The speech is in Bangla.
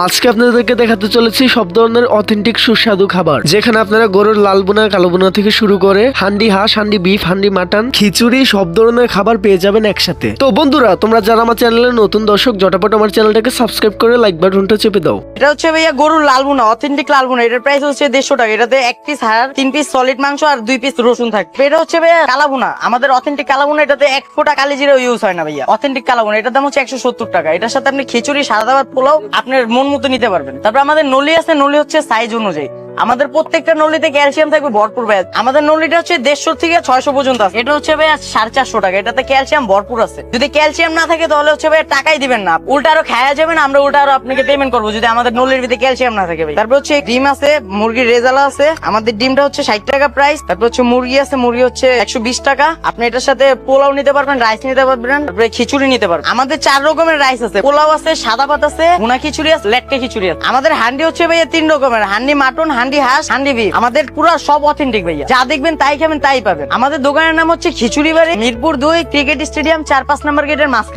আজকে আপনাদেরকে দেখাতে চলেছি সব ধরনের অথেন্টিক সুস্বাদু খাবার, যেখানে আপনারা গরুর লাল বোনা, কালো বোনা থেকে শুরু করে হান্ডি হাঁস, হান্ডি বিফ, হান্ডি মাটন, খিচুড়ি সব ধরনের খাবার পেয়ে যাবেন একসাথে। তো বন্ধুরা, তোমরা যারা আমার চ্যানেলে নতুন দর্শক, জটাপট আমার চ্যানেলটাকে সাবস্ক্রাইব করে লাইক বাটনটা চেপে দাও। এটা হচ্ছে ভাইয়া গরুর লাল বোনা, অথেন্টিক লাল বোনা। এটার প্রাইস হচ্ছে 150 টাকা। এটাতে 1 পিস হাড়, 3 পিস সলিড মাংস আর 2 পিস রসুন থাকবে। এটা হচ্ছে ভাইয়া কালা বোনা, আমাদের অথেন্টিক কালা বোনা। এটাতে 1 ফোঁটা কালি জিরা ইউজ হয় না ভাইয়া। অথেন্টিক কালা বোনা, এটার দাম হচ্ছে 170 টাকা। এটার সাথে আপনি খিচুড়ি, সাদা ভাত, পোলাও আপনার মন মতো নিতে পারবেন। তারপর আমাদের নলি আছে, নলি হচ্ছে সাইজ অনুযায়ী। আমাদের প্রত্যেকটা নলিতে ক্যালসিয়াম থাকবে ভরপুর ভাইয়া। আমাদের নলিটা হচ্ছে 150 থেকে 600 পর্যন্ত আছে। এটা হচ্ছে ভাইয়া 450 টাকা। এটাতে ক্যালসিয়াম ভরপুর আছে। যদি ক্যালসিয়াম না থাকে তাহলে হচ্ছে ভাইয়া টাকাই দিবেন না, উল্টা আরো খায়া যাবেন। আমরা উল্টা আরো আপনাকে পেমেন্ট করবো যদি আমাদের নলির ভিতরে ক্যালসিয়াম না থাকে ভাই। তারপর হচ্ছে ডিম আছে, মুরগির রেজালা আছে। আমাদের ডিমটা হচ্ছে 60 টাকা প্রাইস। তারপর হচ্ছে মুরগি আছে, মুরগি হচ্ছে 120 টাকা। আপনি এটার সাথে পোলাও নিতে পারবেন, রাইস নিতে পারবেন, তারপরে খিচুড়ি নিতে পারবেন। আমাদের 4 রকমের রাইস আছে, পোলাও আছে, সাদা ভাত আছে, ভুনা খিচুড়ি আছে, লেটকে খিচুড়ি আছে। আমাদের হান্ডি হচ্ছে ভাইয়া 3 রকমের, হান্ডি মাটন, হান্ডি হাঁস, হান্ডি বিফ। আমাদের পুরো সব অথেন্টিক ভাইয়া, যা দেখবেন তাই খাবেন তাই পাবেন। আমাদের দোকানের নাম হচ্ছে খিচুড়ি বাড়ি, মিরপুর 2, ক্রিকেট স্টেডিয়াম 4-5 নম্বর গেটের মাঝখানে।